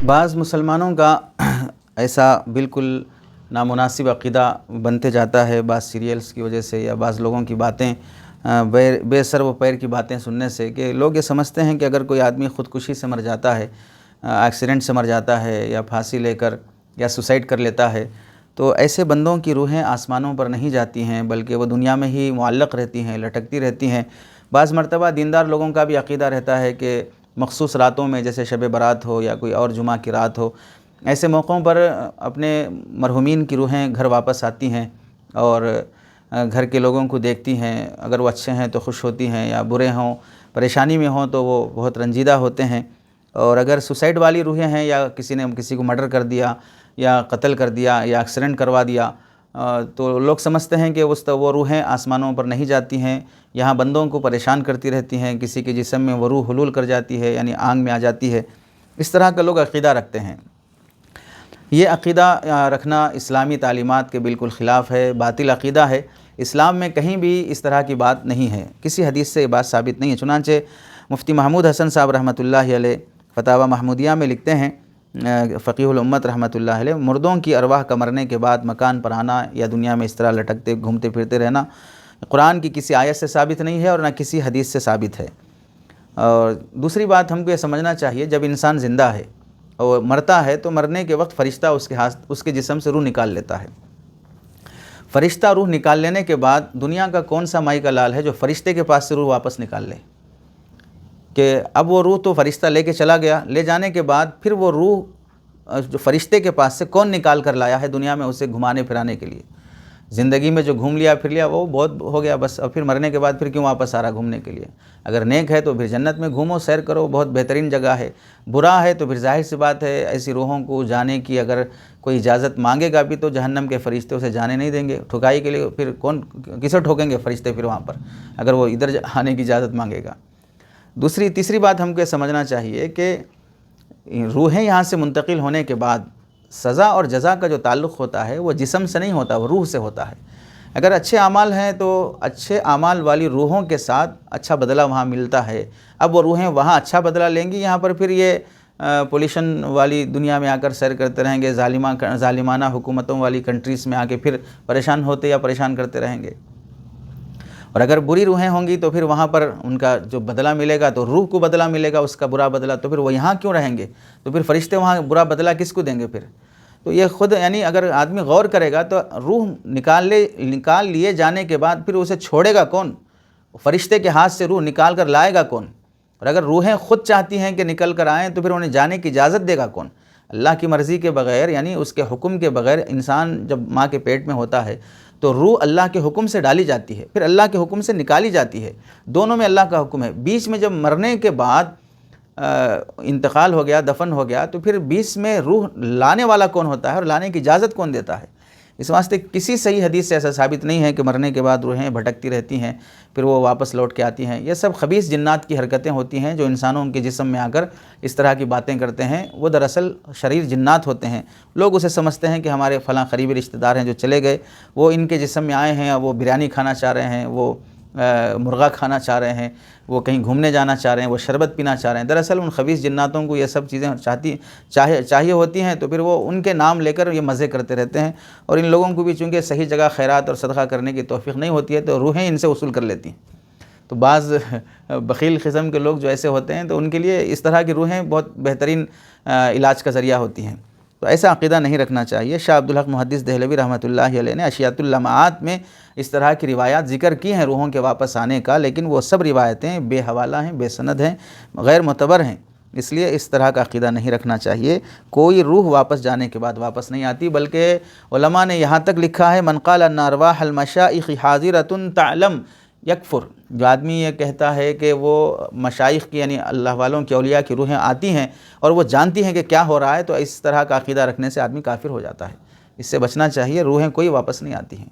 بعض مسلمانوں کا ایسا بالکل نامناسب عقیدہ بنتے جاتا ہے بعض سیریلز کی وجہ سے یا بعض لوگوں کی باتیں بے سر و پیر کی باتیں سننے سے، کہ لوگ یہ سمجھتے ہیں کہ اگر کوئی آدمی خودکشی سے مر جاتا ہے، ایکسیڈنٹ سے مر جاتا ہے یا پھانسی لے کر یا سوسائڈ کر لیتا ہے، تو ایسے بندوں کی روحیں آسمانوں پر نہیں جاتی ہیں بلکہ وہ دنیا میں ہی معلق رہتی ہیں، لٹکتی رہتی ہیں۔ بعض مرتبہ دیندار لوگوں کا بھی عقیدہ رہتا ہے کہ مخصوص راتوں میں، جیسے شب برات ہو یا کوئی اور جمعہ کی رات ہو، ایسے موقعوں پر اپنے مرحومین کی روحیں گھر واپس آتی ہیں اور گھر کے لوگوں کو دیکھتی ہیں۔ اگر وہ اچھے ہیں تو خوش ہوتی ہیں، یا برے ہوں، پریشانی میں ہوں تو وہ بہت رنجیدہ ہوتے ہیں۔ اور اگر سوسائڈ والی روحیں ہیں، یا کسی نے کسی کو مرڈر کر دیا یا قتل کر دیا یا ایکسیڈنٹ کروا دیا، تو لوگ سمجھتے ہیں کہ وہ روحیں آسمانوں پر نہیں جاتی ہیں، یہاں بندوں کو پریشان کرتی رہتی ہیں، کسی کے جسم میں وہ روح حلول کر جاتی ہے، یعنی آنگ میں آ جاتی ہے۔ اس طرح کا لوگ عقیدہ رکھتے ہیں۔ یہ عقیدہ رکھنا اسلامی تعلیمات کے بالکل خلاف ہے، باطل عقیدہ ہے۔ اسلام میں کہیں بھی اس طرح کی بات نہیں ہے، کسی حدیث سے یہ بات ثابت نہیں ہے۔ چنانچہ مفتی محمود حسن صاحب رحمۃ اللہ علیہ فتاوی محمودیہ میں لکھتے ہیں، فقیہ الامت رحمۃ اللہ علیہ، مردوں کی ارواح کا مرنے کے بعد مکان پر آنا یا دنیا میں اس طرح لٹکتے گھومتے پھرتے رہنا قرآن کی کسی آیت سے ثابت نہیں ہے اور نہ کسی حدیث سے ثابت ہے۔ اور دوسری بات ہم کو یہ سمجھنا چاہیے، جب انسان زندہ ہے اور مرتا ہے تو مرنے کے وقت فرشتہ اس کے جسم سے روح نکال لیتا ہے۔ فرشتہ روح نکال لینے کے بعد دنیا کا کون سا مائی کا لال ہے جو فرشتے کے پاس سے روح واپس نکال لے؟ کہ اب وہ روح تو فرشتہ لے کے چلا گیا، لے جانے کے بعد پھر وہ روح جو فرشتے کے پاس سے کون نکال کر لایا ہے دنیا میں اسے گھمانے پھرانے کے لیے؟ زندگی میں جو گھوم لیا پھر لیا وہ بہت ہو گیا بس، اور پھر مرنے کے بعد پھر کیوں واپس آ رہا گھومنے کے لیے؟ اگر نیک ہے تو پھر جنت میں گھومو، سیر کرو، بہت بہترین جگہ ہے۔ برا ہے تو پھر ظاہر سی بات ہے ایسی روحوں کو جانے کی اگر کوئی اجازت مانگے گا بھی تو جہنم کے فرشتے اسے جانے نہیں دیں گے۔ ٹھکائی کے لیے پھر کسے ٹھوکیں گے فرشتے پھر وہاں پر، اگر وہ ادھر آنے کی اجازت مانگے گا۔ تیسری بات ہم کو یہ سمجھنا چاہیے کہ روحیں یہاں سے منتقل ہونے کے بعد سزا اور جزا کا جو تعلق ہوتا ہے وہ جسم سے نہیں ہوتا، وہ روح سے ہوتا ہے۔ اگر اچھے اعمال ہیں تو اچھے اعمال والی روحوں کے ساتھ اچھا بدلہ وہاں ملتا ہے۔ اب وہ روحیں وہاں اچھا بدلہ لیں گی، یہاں پر پھر یہ پولیشن والی دنیا میں آ کر سیر کرتے رہیں گے، ظالمانہ حکومتوں والی کنٹریز میں آ کے پھر پریشان ہوتے یا پریشان کرتے رہیں گے۔ اور اگر بری روحیں ہوں گی تو پھر وہاں پر ان کا جو بدلہ ملے گا تو روح کو بدلہ ملے گا اس کا برا بدلہ، تو پھر وہ یہاں کیوں رہیں گے؟ تو پھر فرشتے وہاں برا بدلہ کس کو دیں گے پھر؟ تو یہ خود یعنی اگر آدمی غور کرے گا تو روح نکال لیے جانے کے بعد پھر اسے چھوڑے گا کون؟ فرشتے کے ہاتھ سے روح نکال کر لائے گا کون؟ اور اگر روحیں خود چاہتی ہیں کہ نکل کر آئیں تو پھر انہیں جانے کی اجازت دے گا کون؟ اللہ کی مرضی کے بغیر، یعنی اس کے حکم کے بغیر انسان جب ماں کے پیٹ میں ہوتا ہے تو روح اللہ کے حکم سے ڈالی جاتی ہے، پھر اللہ کے حکم سے نکالی جاتی ہے، دونوں میں اللہ کا حکم ہے۔ بیچ میں جب مرنے کے بعد انتقال ہو گیا، دفن ہو گیا، تو پھر بیچ میں روح لانے والا کون ہوتا ہے اور لانے کی اجازت کون دیتا ہے؟ اس واسطے کسی صحیح حدیث سے ایسا ثابت نہیں ہے کہ مرنے کے بعد روحیں بھٹکتی رہتی ہیں پھر وہ واپس لوٹ کے آتی ہیں۔ یہ سب خبیث جنات کی حرکتیں ہوتی ہیں جو انسانوں کے جسم میں آ کر اس طرح کی باتیں کرتے ہیں، وہ دراصل شریر جنات ہوتے ہیں۔ لوگ اسے سمجھتے ہیں کہ ہمارے فلاں قریبی رشتہ دار ہیں جو چلے گئے، وہ ان کے جسم میں آئے ہیں، وہ بریانی کھانا چاہ رہے ہیں، وہ مرغا کھانا چاہ رہے ہیں، وہ کہیں گھومنے جانا چاہ رہے ہیں، وہ شربت پینا چاہ رہے ہیں۔ دراصل ان خبیث جناتوں کو یہ سب چیزیں چاہیے ہوتی ہیں، تو پھر وہ ان کے نام لے کر یہ مزے کرتے رہتے ہیں، اور ان لوگوں کو بھی چونکہ صحیح جگہ خیرات اور صدقہ کرنے کی توفیق نہیں ہوتی ہے تو روحیں ان سے وصول کر لیتی ہیں۔ تو بعض بخیل قسم کے لوگ جو ایسے ہوتے ہیں تو ان کے لیے اس طرح کی روحیں بہت بہترین علاج کا ذریعہ ہوتی ہیں، تو ایسا عقیدہ نہیں رکھنا چاہیے۔ شاہ عبدالحق محدث دہلوی رحمۃ اللہ علیہ نے اشیاۃ اللمعات میں اس طرح کی روایات ذکر کی ہیں روحوں کے واپس آنے کا، لیکن وہ سب روایتیں بے حوالہ ہیں، بے سند ہیں، غیر معتبر ہیں، اس لیے اس طرح کا عقیدہ نہیں رکھنا چاہیے۔ کوئی روح واپس جانے کے بعد واپس نہیں آتی، بلکہ علماء نے یہاں تک لکھا ہے من قال ان ارواح المشائخ حاضرۃ تعلم یکفر، جو آدمی یہ کہتا ہے کہ وہ مشائخ کی یعنی اللہ والوں کی اولیاء کی روحیں آتی ہیں اور وہ جانتی ہیں کہ کیا ہو رہا ہے، تو اس طرح کا عقیدہ رکھنے سے آدمی کافر ہو جاتا ہے۔ اس سے بچنا چاہیے، روحیں کوئی واپس نہیں آتی ہیں۔